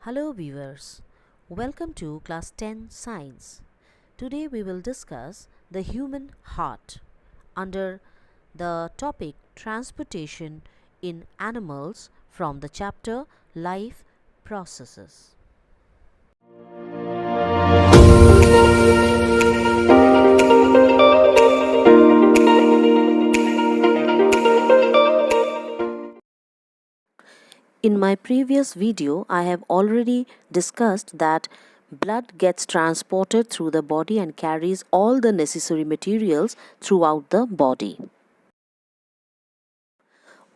Hello viewers, welcome to class 10 science. Today we will discuss the human heart under the topic transportation in animals from the chapter life processes. In my previous video, I have already discussed that blood gets transported through the body and carries all the necessary materials throughout the body.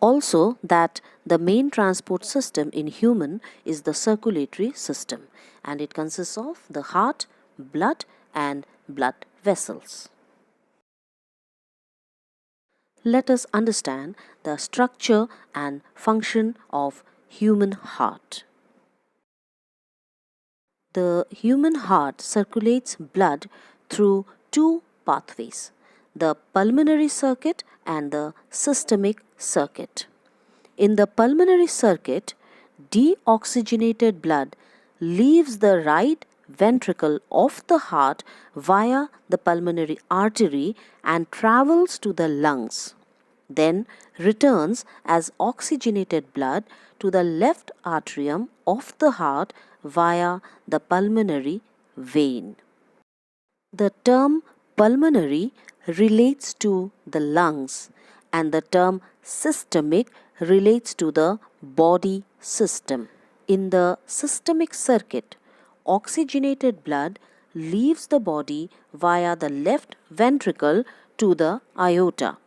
Also, that the main transport system in human is the circulatory system, and it consists of the heart, blood and blood vessels. Let us understand the structure and function of human heart. The human heart circulates blood through two pathways, the pulmonary circuit and the systemic circuit. In the pulmonary circuit, deoxygenated blood leaves the right ventricle of the heart via the pulmonary artery and travels to the lungs, then returns as oxygenated blood to the left atrium of the heart via the pulmonary vein. The term pulmonary relates to the lungs and the term systemic relates to the body system. In the systemic circuit, oxygenated blood leaves the body via the left ventricle to the aorta,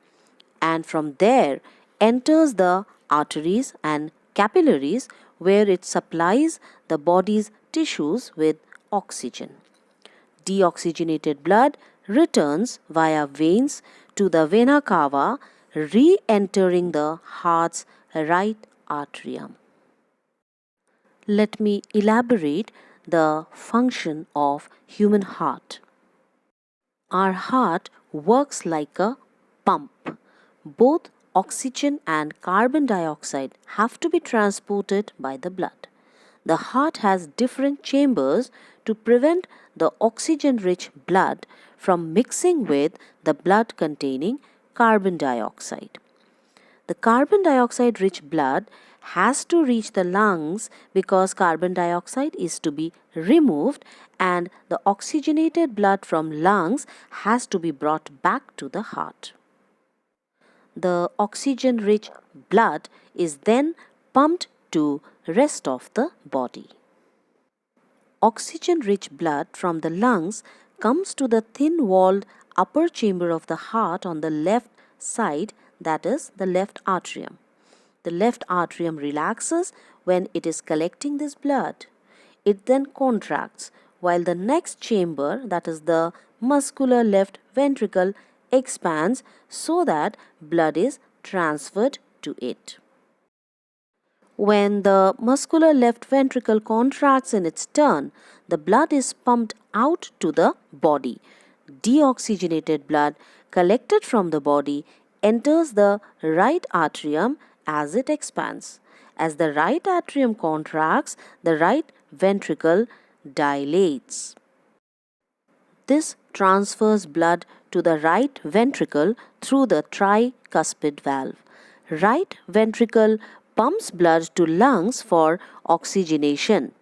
and from there enters the arteries and capillaries where it supplies the body's tissues with oxygen. Deoxygenated blood returns via veins to the Vena Cava, re-entering the heart's right atrium. Let me elaborate the function of human heart. Our heart works like a pump. Both oxygen and carbon dioxide have to be transported by the blood. The heart has different chambers to prevent the oxygen-rich blood from mixing with the blood containing carbon dioxide. The carbon dioxide-rich blood has to reach the lungs because carbon dioxide is to be removed, and the oxygenated blood from lungs has to be brought back to the heart. The oxygen-rich blood is then pumped to rest of the body. Oxygen-rich blood from the lungs comes to the thin-walled upper chamber of the heart on the left side, that is the left atrium. The left atrium relaxes when it is collecting this blood. It then contracts while the next chamber, that is the muscular left ventricle, expands so that blood is transferred to it. When the muscular left ventricle contracts in its turn, the blood is pumped out to the body. Deoxygenated blood collected from the body enters the right atrium as it expands. As the right atrium contracts, the right ventricle dilates. This transfers blood to the right ventricle through the tricuspid valve. Right ventricle pumps blood to lungs for oxygenation.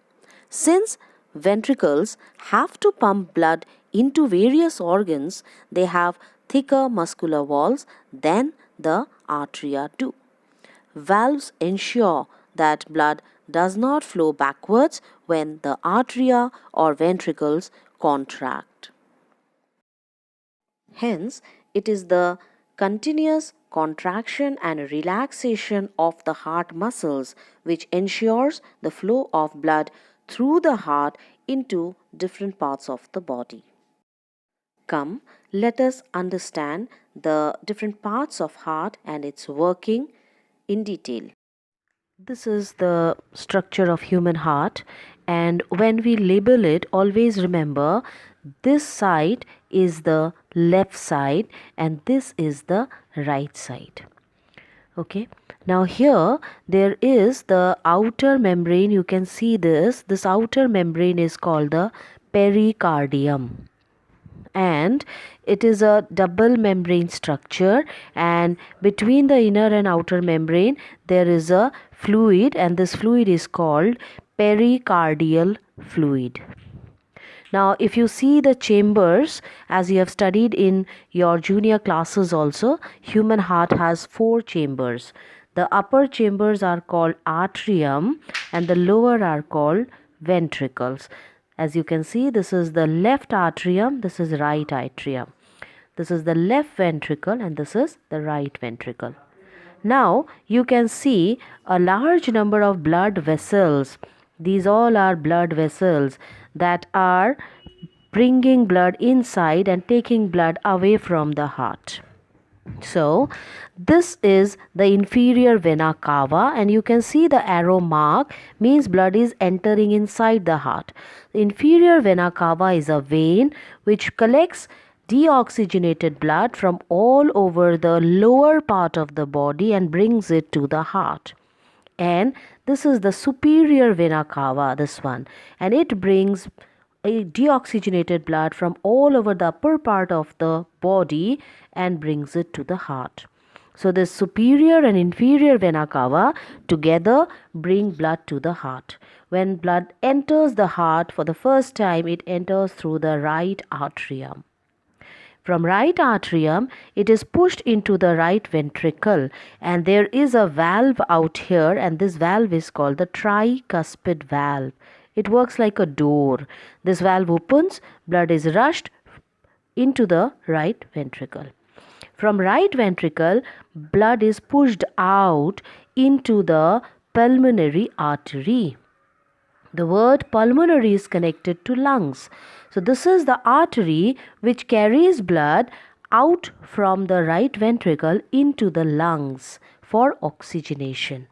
Since ventricles have to pump blood into various organs, they have thicker muscular walls than the arteria do. Valves ensure that blood does not flow backwards when the arteria or ventricles contract. Hence, it is the continuous contraction and relaxation of the heart muscles which ensures the flow of blood through the heart into different parts of the body. Come, let us understand the different parts of heart and its working in detail. This is the structure of human heart, and when we label it, always remember this side is the left side and this is the right side. Okay, Now here there is the outer membrane. You can see this outer membrane is called the pericardium, and it is a double membrane structure, and between the inner and outer membrane there is a fluid, and this fluid is called pericardial fluid. Now, if you see the chambers, as you have studied in your junior classes also, human heart has 4 chambers. The upper chambers are called atrium and the lower are called ventricles. As you can see, this is the left atrium, this is right atrium. This is the left ventricle and this is the right ventricle. Now you can see a large number of blood vessels. These all are blood vessels that are bringing blood inside and taking blood away from the heart. So this is the inferior vena cava, and you can see the arrow mark means blood is entering inside the heart. The inferior vena cava is a vein which collects deoxygenated blood from all over the lower part of the body and brings it to the heart. And this is the superior vena cava, this one, and it brings a deoxygenated blood from all over the upper part of the body and brings it to the heart. So this superior and inferior vena cava together bring blood to the heart. When blood enters the heart for the first time, it enters through the right atrium. From right atrium, it is pushed into the right ventricle, and there is a valve out here, and this valve is called the tricuspid valve. It works like a door. This valve opens, blood is rushed into the right ventricle. From right ventricle, blood is pushed out into the pulmonary artery. The word pulmonary is connected to lungs. So this is the artery which carries blood out from the right ventricle into the lungs for oxygenation.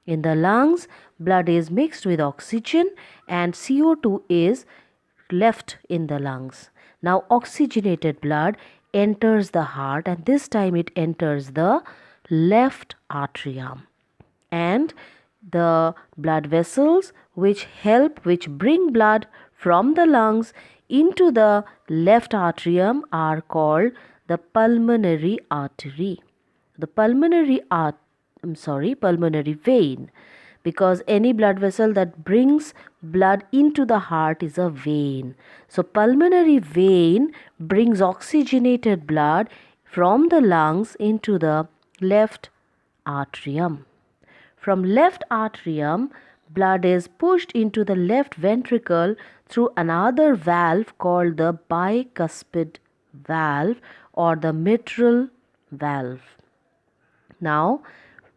In the lungs, blood is mixed with oxygen and CO2 is left in the lungs. Now oxygenated blood enters the heart, and this time it enters the left atrium. And the blood vessels which bring blood from the lungs into the left atrium are called the pulmonary artery. The pulmonary vein, because any blood vessel that brings blood into the heart is a vein. So pulmonary vein brings oxygenated blood from the lungs into the left atrium. From left atrium, blood is pushed into the left ventricle through another valve called the bicuspid valve or the mitral valve. Now,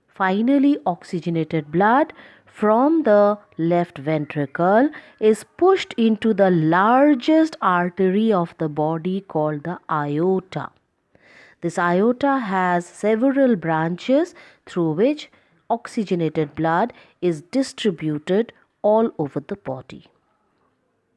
finally, oxygenated blood from the left ventricle is pushed into the largest artery of the body called the aorta. This aorta has several branches through which oxygenated blood is distributed all over the body.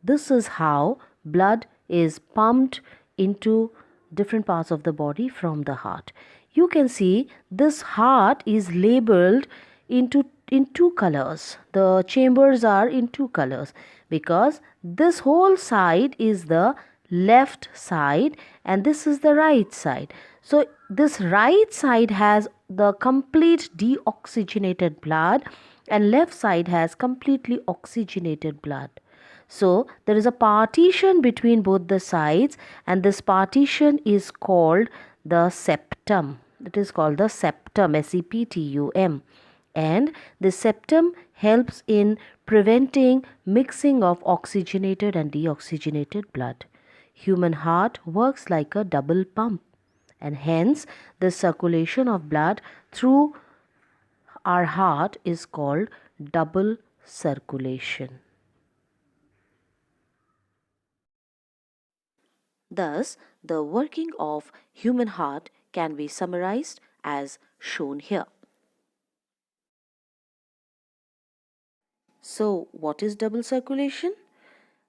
This is how blood is pumped into different parts of the body from the heart. You can see this heart is labeled in two colors. The chambers are in 2 colors because this whole side is the left side and this is the right side. So this right side has the complete deoxygenated blood and left side has completely oxygenated blood. So there is a partition between both the sides, and this partition is called the septum. It is called the septum, septum. And the septum helps in preventing mixing of oxygenated and deoxygenated blood. Human heart works like a double pump, and hence the circulation of blood through our heart is called double circulation. Thus, the working of human heart can be summarized as shown here. So, what is double circulation?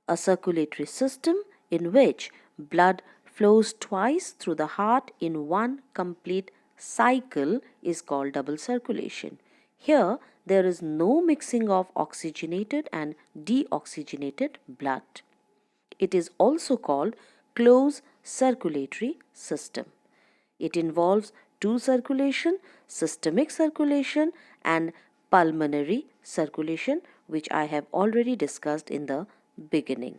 A circulatory system in which blood flows twice through the heart in one complete cycle is called double circulation. Here, there is no mixing of oxygenated and deoxygenated blood. It is also called closed circulatory system. It involves two circulation, systemic circulation and pulmonary circulation, which I have already discussed in the beginning.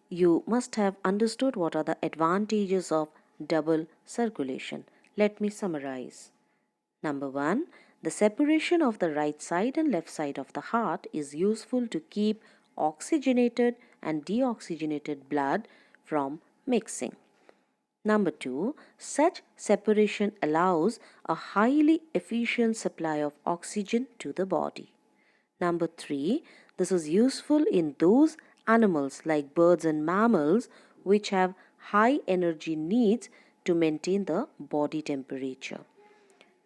You must have understood what are the advantages of double circulation. Let me summarize. Number 1. The separation of the right side and left side of the heart is useful to keep oxygenated and deoxygenated blood from mixing. Number 2. Such separation allows a highly efficient supply of oxygen to the body. Number 3. This is useful in those animals like birds and mammals which have high energy needs to maintain the body temperature.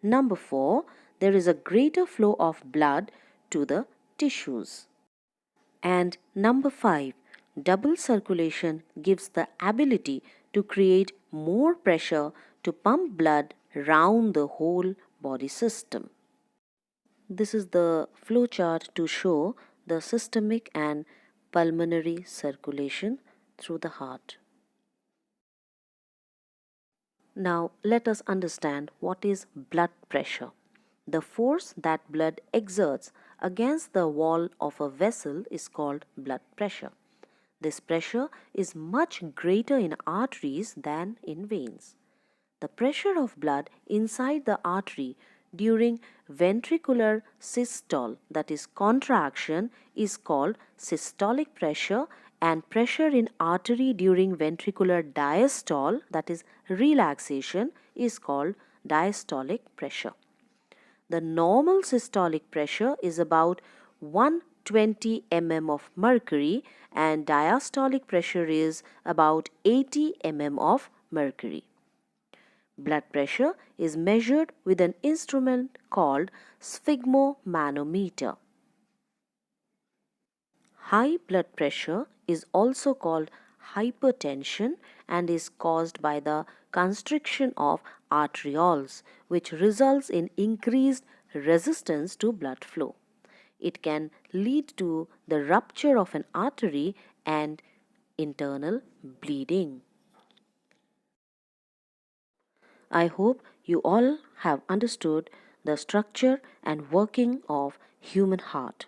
Number 4. There is a greater flow of blood to the tissues. And number 5. Double circulation gives the ability to create more pressure to pump blood round the whole body system. This is the flow chart to show the systemic and pulmonary circulation through the heart. Now let us understand what is blood pressure. The force that blood exerts against the wall of a vessel is called blood pressure. This pressure is much greater in arteries than in veins. The pressure of blood inside the artery during ventricular systole, that is contraction, is called systolic pressure, and pressure in artery during ventricular diastole, that is relaxation, is called diastolic pressure. The normal systolic pressure is about 120 mm of mercury and diastolic pressure is about 80 mm of mercury. Blood pressure is measured with an instrument called sphygmomanometer. High blood pressure is also called hypertension and is caused by the constriction of arterioles, which results in increased resistance to blood flow. It can lead to the rupture of an artery and internal bleeding. I hope you all have understood the structure and working of human heart.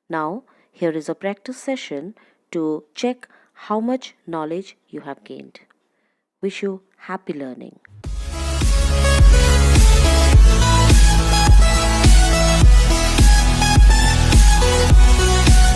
Now, here is a practice session to check how much knowledge you have gained. Wish you happy learning.